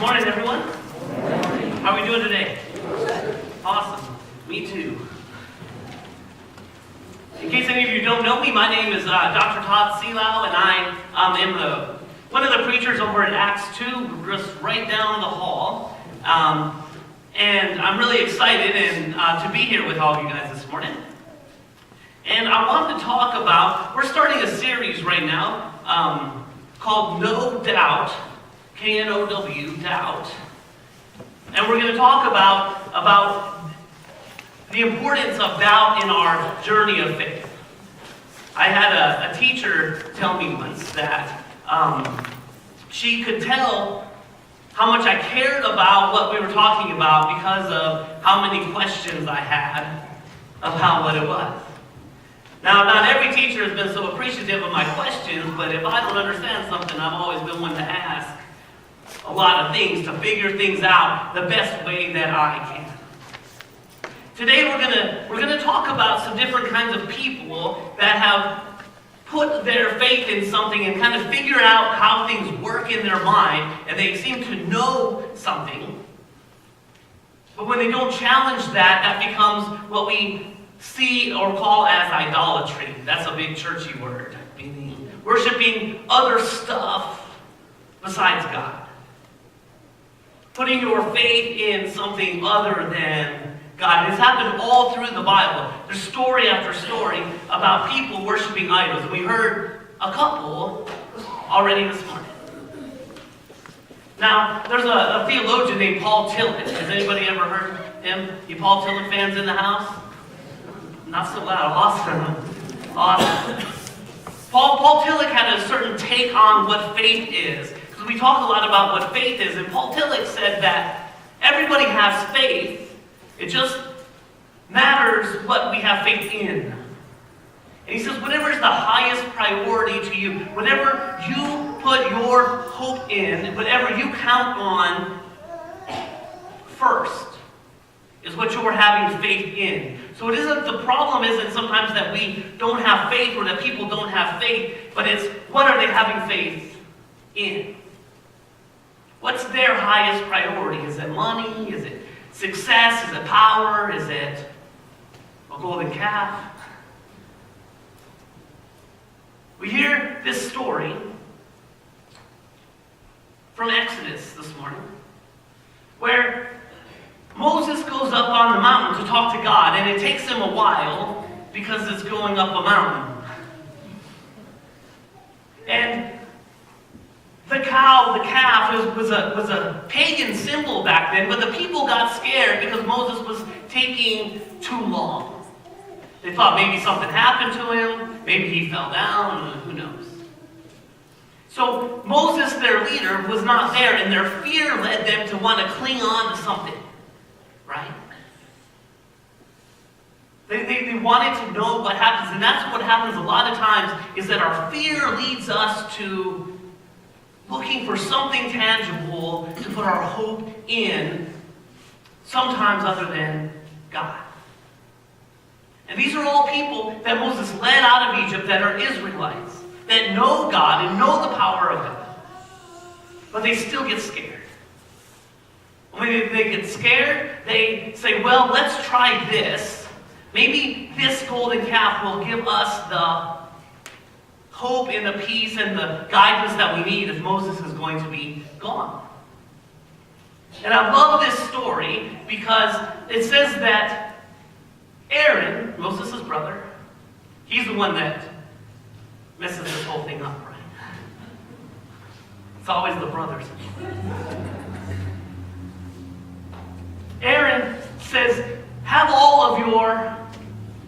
Morning, everyone. How are we doing today? Awesome. Me too. In case any of you don't know me, my name is Dr. Todd Seelau, and I am one of the preachers over at Acts 2, just right down the hall. And I'm really excited to be here with all of you guys this morning. And I wanted to talk about, we're starting a series right now called No Doubt, K-N-O-W, Doubt. And we're going to talk about the importance of doubt in our journey of faith. I had a teacher tell me once that she could tell how much I cared about what we were talking about because of how many questions I had about what it was. Now, not every teacher has been so appreciative of my questions, but if I don't understand something, I've always been one to ask a lot of things, to figure things out the best way that I can. Today we're gonna talk about some different kinds of people that have put their faith in something and kind of figure out how things work in their mind, and they seem to know something. But when they don't challenge that becomes what we see or call as idolatry. That's a big churchy word, meaning worshiping other stuff besides God. Putting your faith in something other than God. It's happened all through the Bible. There's story after story about people worshiping idols. And we heard a couple already this morning. Now, there's a theologian named Paul Tillich. Has anybody ever heard him? You Paul Tillich fans in the house? Not so loud. Awesome. Awesome. Paul Tillich had a certain take on what faith is. Because we talk a lot about what faith is. And Paul Tillich said that everybody has faith. It just matters what we have faith in. And he says, whatever is the highest priority to you, whatever you put your hope in, whatever you count on first, is what you're having faith in. So the problem isn't sometimes that we don't have faith or that people don't have faith, but it's what are they having faith in? What's their highest priority? Is it money? Is it success? Is it power? Is it a golden calf? We hear this story from Exodus this morning, where Moses goes up on the mountain to talk to God, and it takes him a while because it's going up a mountain. And the calf, was a pagan symbol back then, but the people got scared because Moses was taking too long. They thought maybe something happened to him, maybe he fell down, who knows. So Moses, their leader, was not there, and their fear led them to want to cling on to something, right? They wanted to know what happens, and that's what happens a lot of times, is that our fear leads us to looking for something tangible to put our hope in, sometimes other than God. And these are all people that Moses led out of Egypt that are Israelites, that know God and know the power of God. But they still get scared. When they get scared, they say, well, let's try this. Maybe this golden calf will give us the hope and the peace and the guidance that we need if Moses is going to be gone. And I love this story because it says that Aaron, Moses' brother, he's the one that messes this whole thing up, right? It's always the brothers. Aaron says, have all of your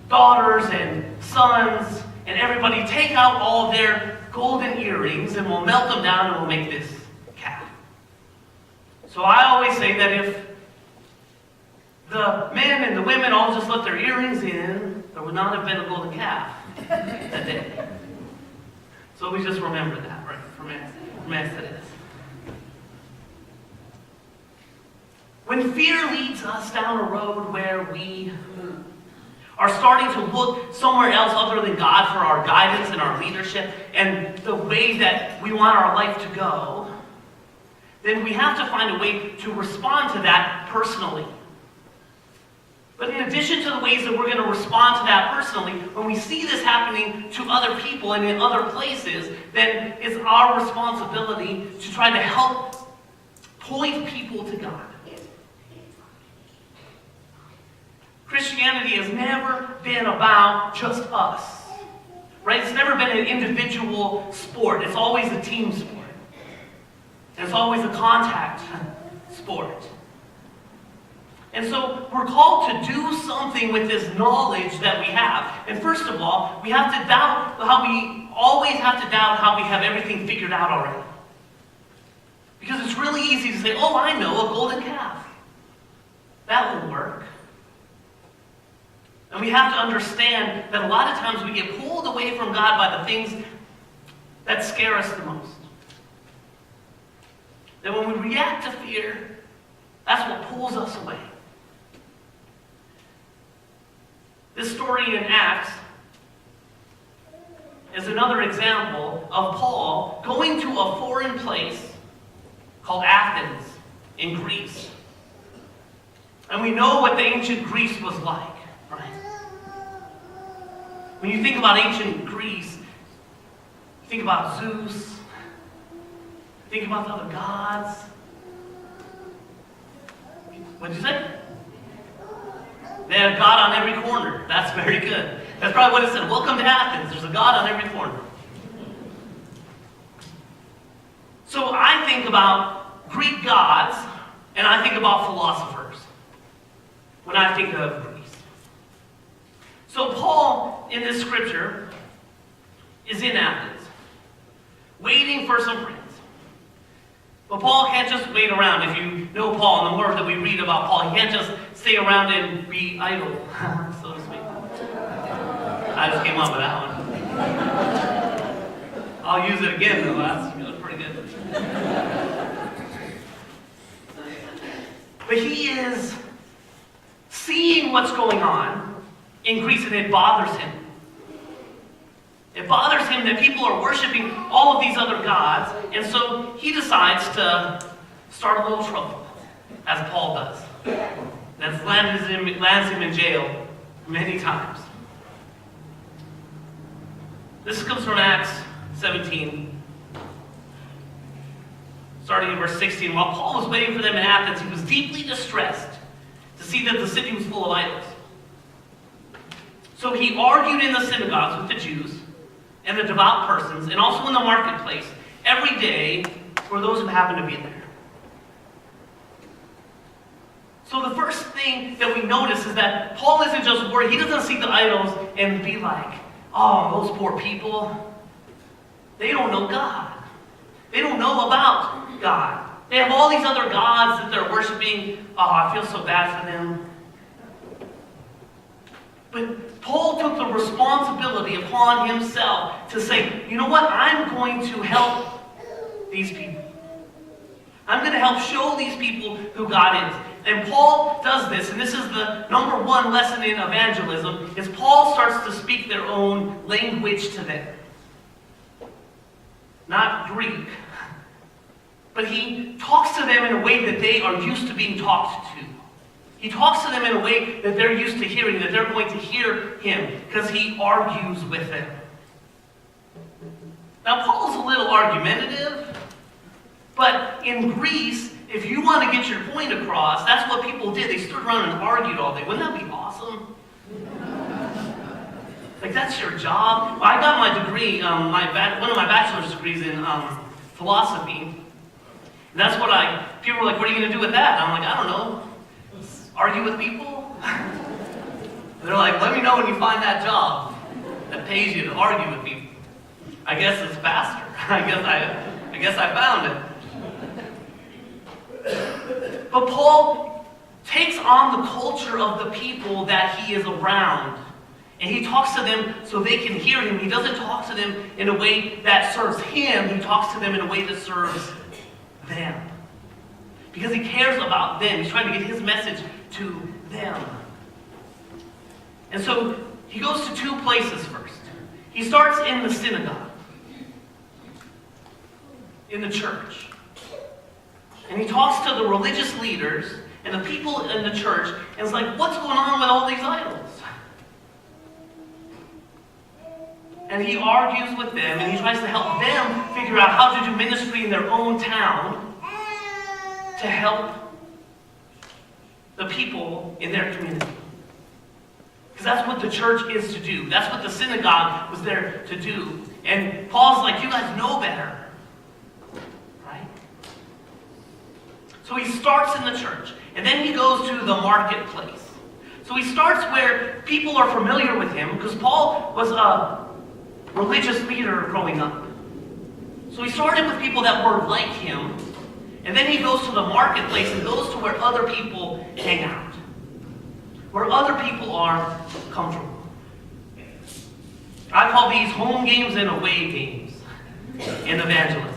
daughters and sons and everybody take out all their golden earrings and we'll melt them down and we'll make this calf. So I always say that if the men and the women all just let their earrings in, there would not have been a golden calf that day. So we just remember that, right? From Exodus. When fear leads us down a road where we are starting to look somewhere else other than God for our guidance and our leadership and the way that we want our life to go, then we have to find a way to respond to that personally. But in addition to the ways that we're going to respond to that personally, when we see this happening to other people and in other places, then it's our responsibility to try to help point people to God. Christianity has never been about just us, right? It's never been an individual sport. It's always a team sport. And it's always a contact sport. And so we're called to do something with this knowledge that we have. And first of all, we have to doubt we have everything figured out already. Because it's really easy to say, oh, I know, a golden calf. That will work. And we have to understand that a lot of times we get pulled away from God by the things that scare us the most. That when we react to fear, that's what pulls us away. This story in Acts is another example of Paul going to a foreign place called Athens in Greece. And we know what the ancient Greece was like, right? When you think about ancient Greece, you think about Zeus, you think about the other gods. What did you say? They had a god on every corner. That's very good. That's probably what it said. Welcome to Athens. There's a god on every corner. So I think about Greek gods, and I think about philosophers when I think of Greece. So Paul, in this scripture, is in Athens, waiting for some friends. But Paul can't just wait around. If you know Paul and the more that we read about Paul, he can't just stay around and be idle, so to speak. I just came up with that one. I'll use it again, though. That's pretty good. But he is seeing what's going on in Greece, and it bothers him. It bothers him that people are worshiping all of these other gods, and so he decides to start a little trouble, as Paul does. That lands him in jail many times. This comes from Acts 17, starting in verse 16. While Paul was waiting for them in Athens, he was deeply distressed to see that the city was full of idols. So he argued in the synagogues with the Jews and the devout persons, and also in the marketplace, every day for those who happened to be there. So the first thing that we notice is that Paul isn't just worried. He doesn't see the idols and be like, oh, those poor people, they don't know God. They don't know about God. They have all these other gods that they're worshiping. Oh, I feel so bad for them. But Paul took the responsibility upon himself to say, you know what? I'm going to help these people. I'm going to help show these people who God is. And Paul does this, and this is the number one lesson in evangelism, is Paul starts to speak their own language to them. Not Greek, but he talks to them in a way that they are used to being talked to. He talks to them in a way that they're used to hearing, that they're going to hear him, because he argues with them. Now, Paul's a little argumentative, but in Greece, if you want to get your point across, that's what people did. They stood around and argued all day. Wouldn't that be awesome? Like, that's your job? Well, I got my degree, one of my bachelor's degrees in philosophy. And that's what people were like, what are you going to do with that? And I'm like, I don't know. Argue with people? They're like, let me know when you find that job that pays you to argue with people. I guess it's pastor. I guess I found it. But Paul takes on the culture of the people that he is around. And he talks to them so they can hear him. He doesn't talk to them in a way that serves him. He talks to them in a way that serves them. Because he cares about them. He's trying to get his message to them. And so he goes to two places first. He starts in the synagogue, in the church. And he talks to the religious leaders and the people in the church, and it's like, what's going on with all these idols? And he argues with them, and he tries to help them figure out how to do ministry in their own town to help the people in their community. Because that's what the church is to do. That's what the synagogue was there to do. And Paul's like, you guys know better. Right? So he starts in the church. And then he goes to the marketplace. So he starts where people are familiar with him, because Paul was a religious leader growing up. So he started with people that were like him. And then he goes to the marketplace and goes to where other people hang out. Where other people are comfortable. I call these home games and away games in evangelism.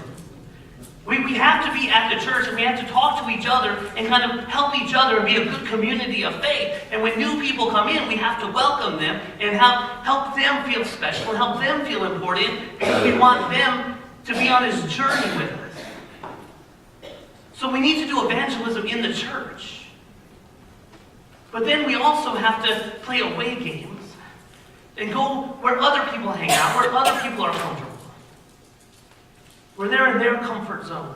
We have to be at the church and we have to talk to each other and kind of help each other and be a good community of faith. And when new people come in, we have to welcome them and help them feel special and help them feel important, because we want them to be on this journey with us. So we need to do evangelism in the church. But then we also have to play away games and go where other people hang out, where other people are comfortable. Where they're in their comfort zone.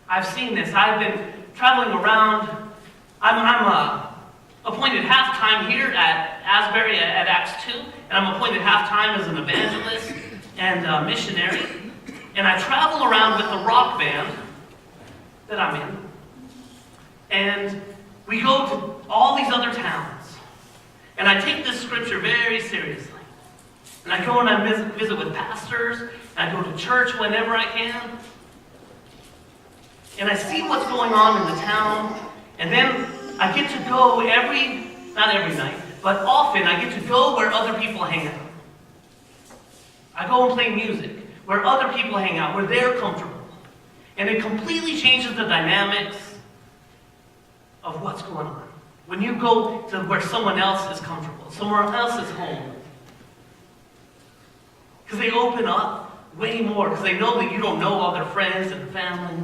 I've seen this. I've been traveling around. I'm appointed half-time here at Asbury at Acts 2, and I'm appointed half-time as an evangelist and a missionary. And I travel around with the rock band that I'm in. And we go to all these other towns. And I take this scripture very seriously. And I go and I visit with pastors. And I go to church whenever I can. And I see what's going on in the town. And then I get to go not every night, but often I get to go where other people hang out. I go and play music where other people hang out, where they're comfortable. And it completely changes the dynamics of what's going on. When you go to where someone else is comfortable, somewhere else is home. Because they open up way more, because they know that you don't know all their friends and family.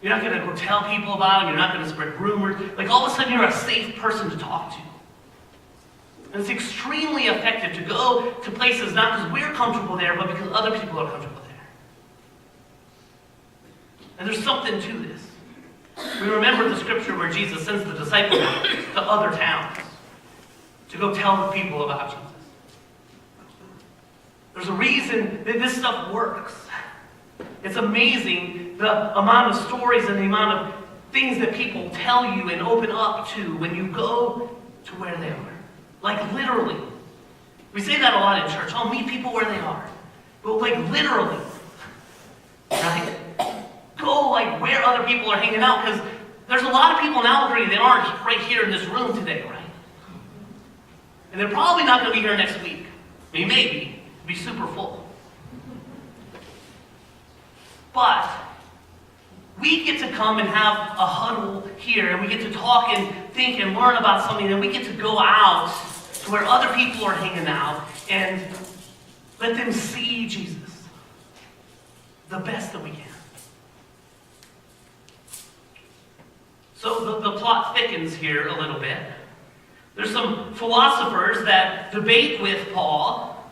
You're not going to go tell people about them. You're not going to spread rumors. Like all of a sudden you're a safe person to talk to. And it's extremely effective to go to places not because we're comfortable there, but because other people are comfortable there. And there's something to this. We remember the scripture where Jesus sends the disciples out to other towns to go tell the people about Jesus. There's a reason that this stuff works. It's amazing the amount of stories and the amount of things that people tell you and open up to when you go to where they are. Like literally. We say that a lot in church. I'll meet people where they are. But like literally. Right? Go like where other people are hanging out, because there's a lot of people in Albuquerque that aren't right here in this room today, right? And they're probably not going to be here next week. I mean, maybe. It'll be super full. But we get to come and have a huddle here, and we get to talk and think and learn about something, and we get to go out to where other people are hanging out and let them see Jesus the best that we can. So the plot thickens here a little bit. There's some philosophers that debate with Paul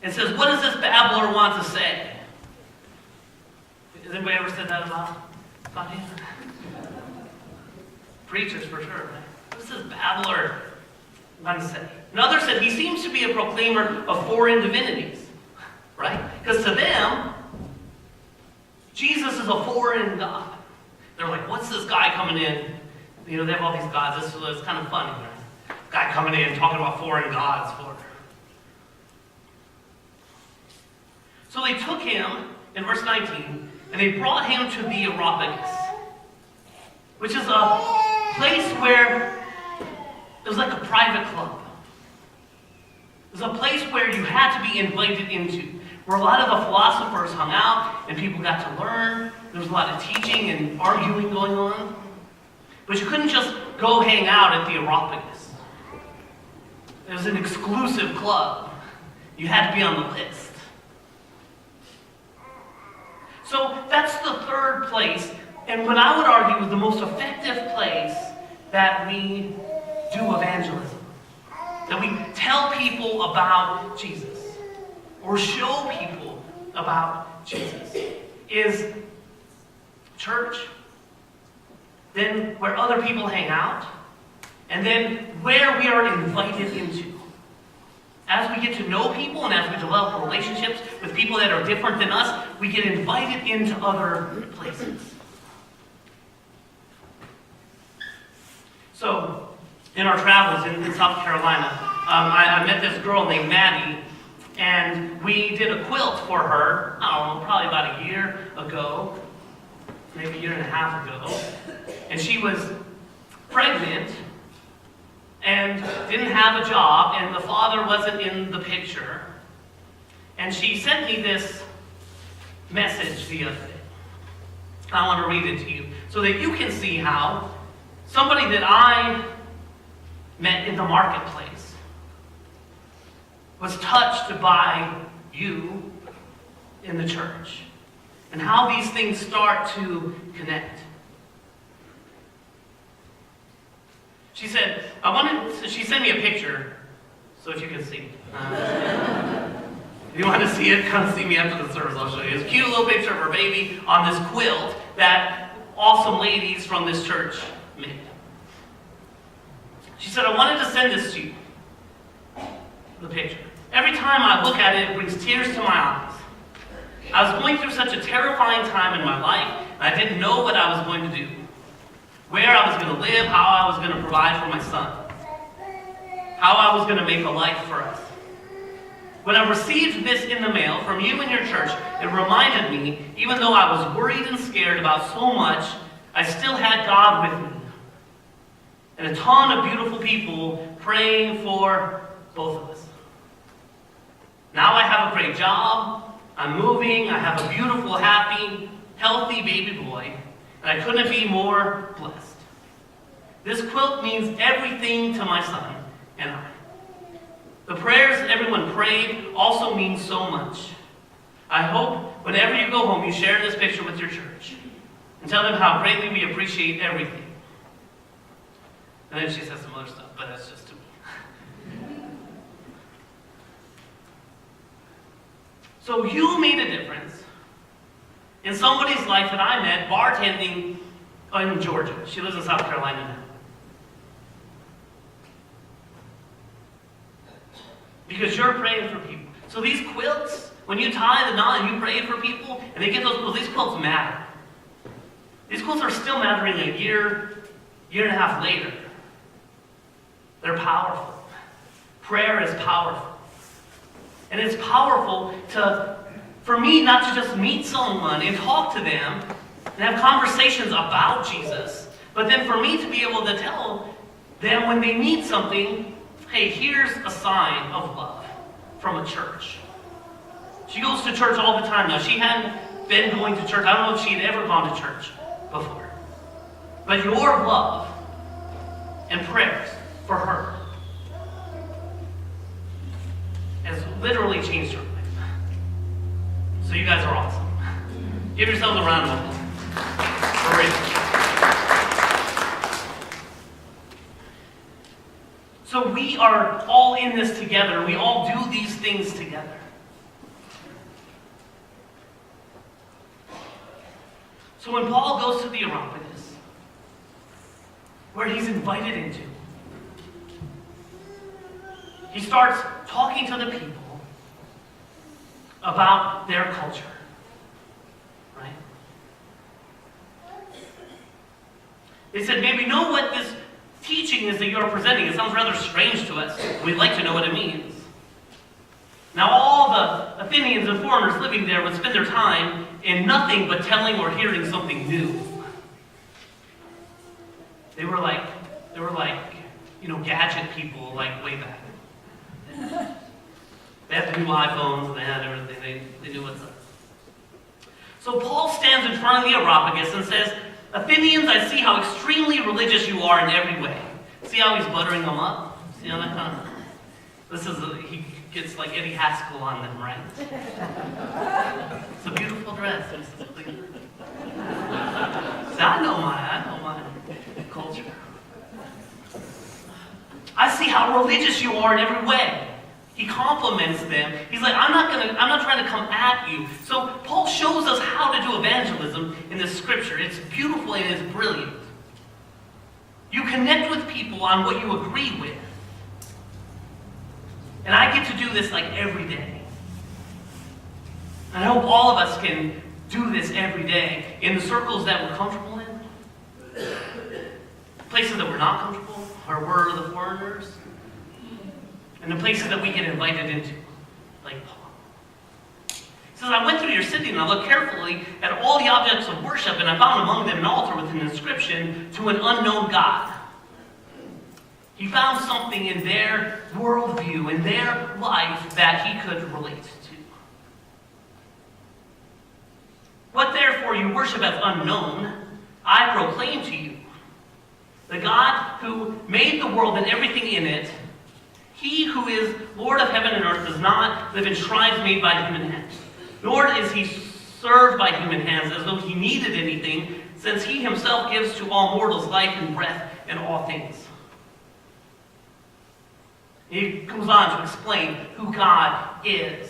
and says, what does this babbler want to say? Has anybody ever said that about him? Preachers for sure, right? What does this babbler want to say? Another said he seems to be a proclaimer of foreign divinities, right? Because to them, Jesus is a foreign god. They're like, what's this guy coming in? You know, they have all these gods. This was kind of funny, right? Guy coming in talking about foreign gods for. So they took him in verse 19, and they brought him to the Areopagus, which is a place where it was like a private club. It was a place where you had to be invited into, where a lot of the philosophers hung out and people got to learn. There was a lot of teaching and arguing going on. But you couldn't just go hang out at the Areopagus. It was an exclusive club. You had to be on the list. So that's the third place, and what I would argue is the most effective place that we do evangelism. That we tell people about Jesus, or show people about Jesus, is church, then where other people hang out, and then where we are invited into. As we get to know people and as we develop relationships with people that are different than us, we get invited into other places. So, in our travels in South Carolina, I met this girl named Maddie, and we did a quilt for her, I don't know, probably about a year ago, maybe a year and a half ago. And she was pregnant and didn't have a job, and the father wasn't in the picture. And she sent me this message the other day. I want to read it to you so that you can see how somebody that I met in the marketplace was touched by you in the church, and how these things start to connect. She said, she sent me a picture, so if you can see. If you want to see it, come see me after the service, I'll show you. It's a cute little picture of her baby on this quilt that awesome ladies from this church made. She said, I wanted to send this to you, the picture. Every time I look at it, it brings tears to my eyes. I was going through such a terrifying time in my life, and I didn't know what I was going to do, where I was going to live, how I was going to provide for my son, how I was going to make a life for us. When I received this in the mail from you and your church, it reminded me, even though I was worried and scared about so much, I still had God with me. And a ton of beautiful people praying for both of us. Now I have a great job, I'm moving, I have a beautiful, happy, healthy baby boy, and I couldn't be more blessed. This quilt means everything to my son and I. The prayers everyone prayed also mean so much. I hope whenever you go home, you share this picture with your church and tell them how greatly we appreciate everything. And then she says some other stuff, but that's just to me. So you made a difference in somebody's life that I met bartending in Georgia. She lives in South Carolina now. Because you're praying for people. So these quilts, when you tie the knot and you pray for people, and they get those quilts, these quilts matter. These quilts are still mattering a year and a half later. They're powerful. Prayer is powerful. And it's powerful for me not to just meet someone and talk to them and have conversations about Jesus, but then for me to be able to tell them when they need something, hey, here's a sign of love from a church. She goes to church all the time now. She hadn't been going to church. I don't know if she had ever gone to church before. But your love and prayers for her has literally changed her life. So you guys are awesome. Give yourselves a round of applause. For real. So we are all in this together. We all do these things together. So when Paul goes to the Areopagus, where he's invited into, he starts talking to the people about their culture, right? They said, "May we know what this teaching is that you're presenting? It sounds rather strange to us. We'd like to know what it means." Now all the Athenians and foreigners living there would spend their time in nothing but telling or hearing something new. They were like, gadget people, like way back. They had the new iPhones and they had everything. They knew what's up. So Paul stands in front of the Areopagus and says, "Athenians, I see how extremely religious you are in every way." See how he's buttering them up? See how that kind of... gets like Eddie Haskell on them, right? It's a beautiful dress. So I know my culture. I see how religious you are in every way. He compliments them. He's like, I'm not trying to come at you. So Paul shows us how to do evangelism in this scripture. It's beautiful and it's brilliant. You connect with people on what you agree with. And I get to do this like every day. I hope all of us can do this every day in the circles that we're comfortable in, places that we're not comfortable, or we're the foreigners, and the places that we get invited into, like Paul. He says, I went through your city and I looked carefully at all the objects of worship, and I found among them an altar with an inscription to an unknown God. He found something in their worldview, in their life, that he could relate to. What therefore you worship as unknown, I proclaim to you. The God who made the world and everything in it, he who is Lord of heaven and earth, does not live in shrines made by human hands, nor is he served by human hands as though he needed anything, since he himself gives to all mortals life and breath and all things. He goes on to explain who God is.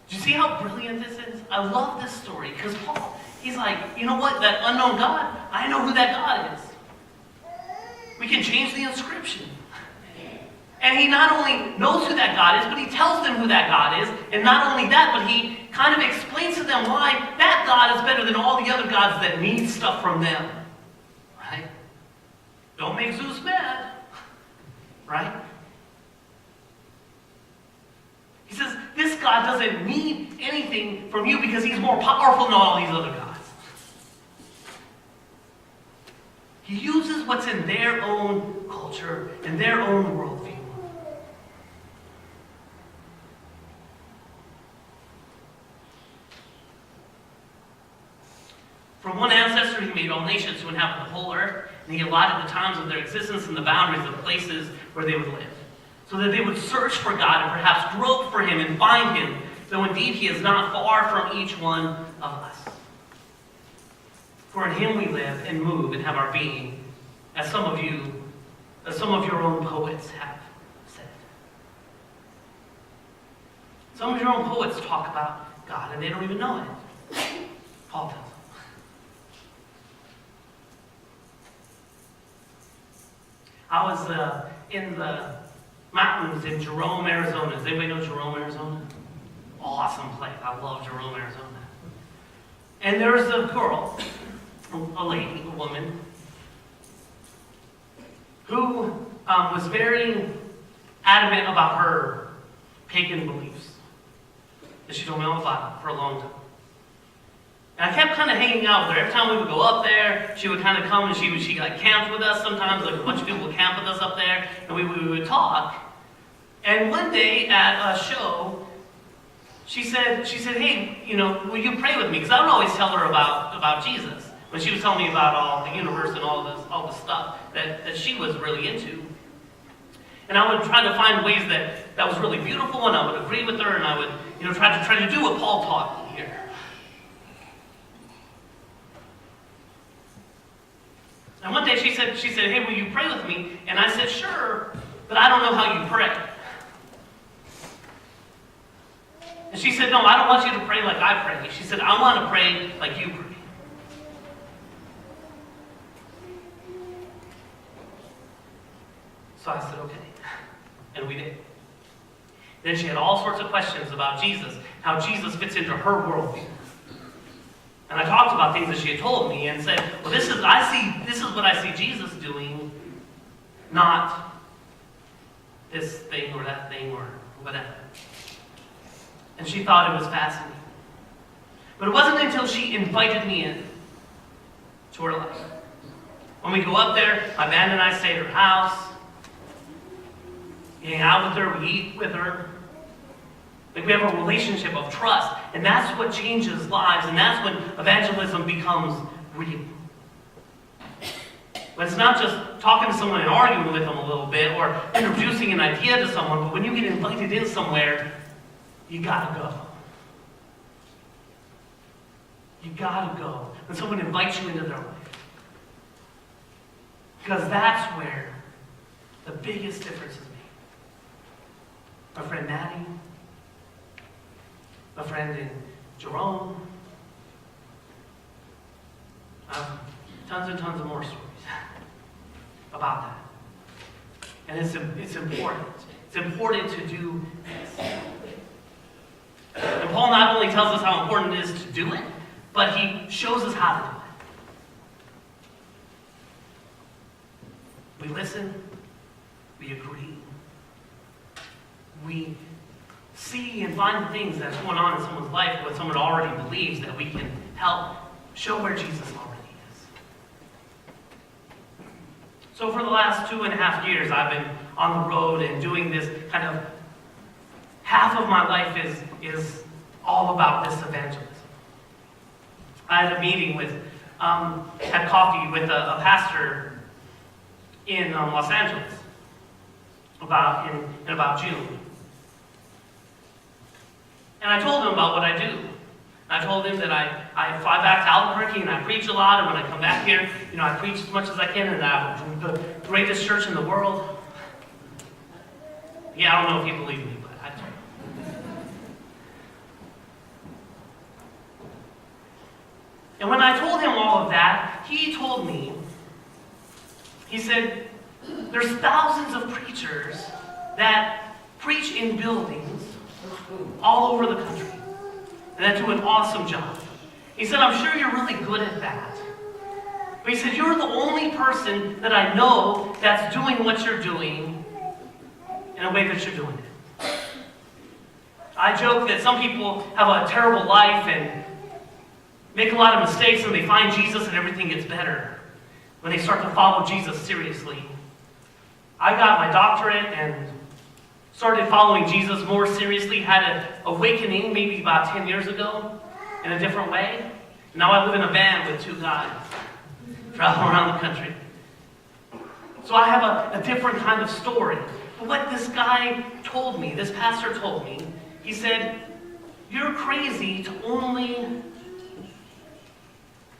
Do you see how brilliant this is? I love this story because Paul, he's like, you know what? That unknown God, I know who that God is. We can change the inscription. And he not only knows who that God is, but he tells them who that God is. And not only that, but he kind of explains to them why that God is better than all the other gods that need stuff from them. Right? Don't make Zeus mad. Right? He says, this God doesn't need anything from you because he's more powerful than all these other gods. He uses what's in their own culture, in their own worldview. From one ancestor, he made all nations to inhabit the whole earth, and he allotted the times of their existence and the boundaries of the places where they would live, so that they would search for God and perhaps grope for him and find him, though indeed he is not far from each one of us. For in him we live and move and have our being, as some of your own poets have said. Some of your own poets talk about God and they don't even know it. Paul tells them. I was in the mountains in Jerome, Arizona. Does anybody know Jerome, Arizona? Awesome place. I love Jerome, Arizona. And there was a girl, a lady, a woman, who was very adamant about her pagan beliefs that she told me all about for a long time. And I kept kind of hanging out with her. Every time we would go up there, she would kind of come and she like camped with us sometimes. Like a bunch of people would camp with us up there, and we would talk. And one day at a show, she said, hey, will you pray with me? Because I would always tell her about Jesus when she was telling me about all the universe and all this stuff that she was really into. And I would try to find ways that was really beautiful, and I would agree with her, and I would try to do what Paul taught me here. And one day she said, hey, will you pray with me? And I said, sure, but I don't know how you pray. And she said, no, I don't want you to pray like I pray. She said, I want to pray like you pray. So I said, okay. And we did. Then she had all sorts of questions about Jesus, how Jesus fits into her worldview. And I talked about things that she had told me and said, well, this is what I see Jesus doing, not this thing or that thing or whatever. And she thought it was fascinating. But it wasn't until she invited me in to her life. When we go up there, my band and I stay at her house. We hang out with her, we eat with her. Like we have a relationship of trust, and that's what changes lives, and that's when evangelism becomes real. When it's not just talking to someone and arguing with them a little bit or introducing an idea to someone, but when you get invited in somewhere, you gotta go. You gotta go. When someone invites you into their life. Because that's where the biggest difference is made. My friend Maddie, my friend in Jerome, tons and tons of more stories about that. And it's important. It's important to do this. And Paul not only tells us how important it is to do it, but he shows us how to do it. We listen, we agree, we see and find the things that's going on in someone's life, what someone already believes, that we can help show where Jesus already is. So for the last 2.5 years, I've been on the road and doing this kind of, half of my life is all about this evangelism. I had a meeting with, had coffee with a pastor in Los Angeles in about June. And I told him about what I do. I told him that I fly back to Albuquerque and I preach a lot, and when I come back here, I preach as much as I can, and I have the greatest church in the world. Yeah, I don't know if you believe me, but I do. And when I told him all of that, he told me, he said, there's thousands of preachers that preach in buildings all over the country and that do an awesome job. He said, I'm sure you're really good at that. But he said, you're the only person that I know that's doing what you're doing in a way that you're doing it. I joke that some people have a terrible life and make a lot of mistakes, and they find Jesus and everything gets better when they start to follow Jesus seriously. I got my doctorate and started following Jesus more seriously, had an awakening maybe about 10 years ago in a different way. Now I live in a van with 2 guys, traveling around the country. So I have a different kind of story. But what this guy told me, this pastor told me, he said, you're crazy to only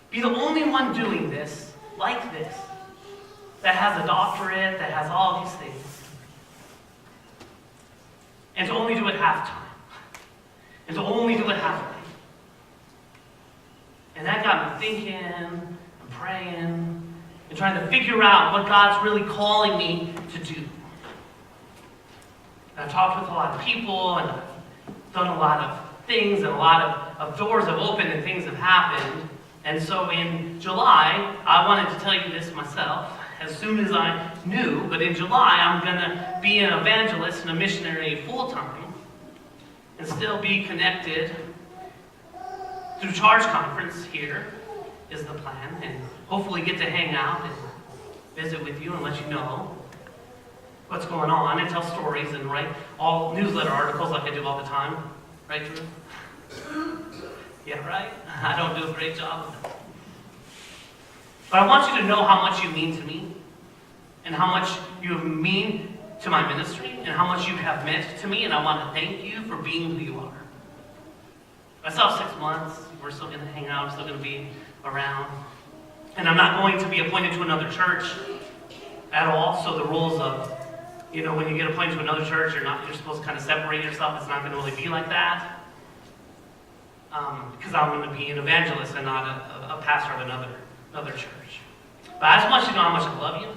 be the only one doing this, like this, that has a doctorate, that has all these things. And to only do it half-time. And to only do it halfway. And that got me thinking, and praying, and trying to figure out what God's really calling me to do. And I've talked with a lot of people, and I've done a lot of things, and a lot of doors have opened, and things have happened. And so in July, I wanted to tell you this myself, as soon as I knew, but in July I'm going to be an evangelist and a missionary full-time and still be connected through Charge Conference here is the plan, and hopefully get to hang out and visit with you and let you know what's going on and tell stories and write all newsletter articles like I do all the time. Right, Drew? Yeah, right? I don't do a great job of it. But I want you to know how much you mean to me, and how much you mean to my ministry, and how much you have meant to me, and I want to thank you for being who you are. I still have 6 months. We're still going to hang out. We're still going to be around. And I'm not going to be appointed to another church at all. So the rules of, when you get appointed to another church, you're supposed to kind of separate yourself. It's not going to really be like that. Because I'm going to be an evangelist and not a pastor of another church. But I just want you to know how much I love you.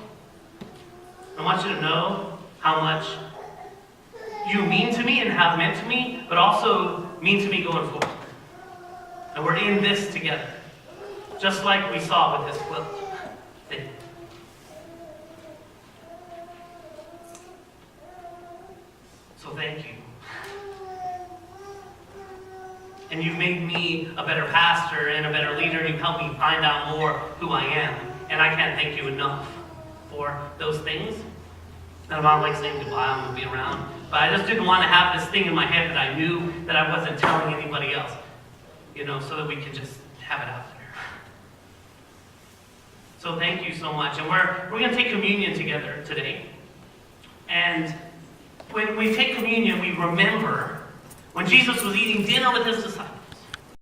I want you to know how much you mean to me and have meant to me, but also mean to me going forward. And we're in this together. Just like we saw with this quilt thing. So thank you. And you've made me a better pastor and a better leader, and you've helped me find out more who I am. And I can't thank you enough for those things. And I'm not like saying goodbye, I'm going to be around. But I just didn't want to have this thing in my head that I knew that I wasn't telling anybody else. So that we could just have it out there. So thank you so much. And we're going to take communion together today. And when we take communion, we remember when Jesus was eating dinner with his disciples.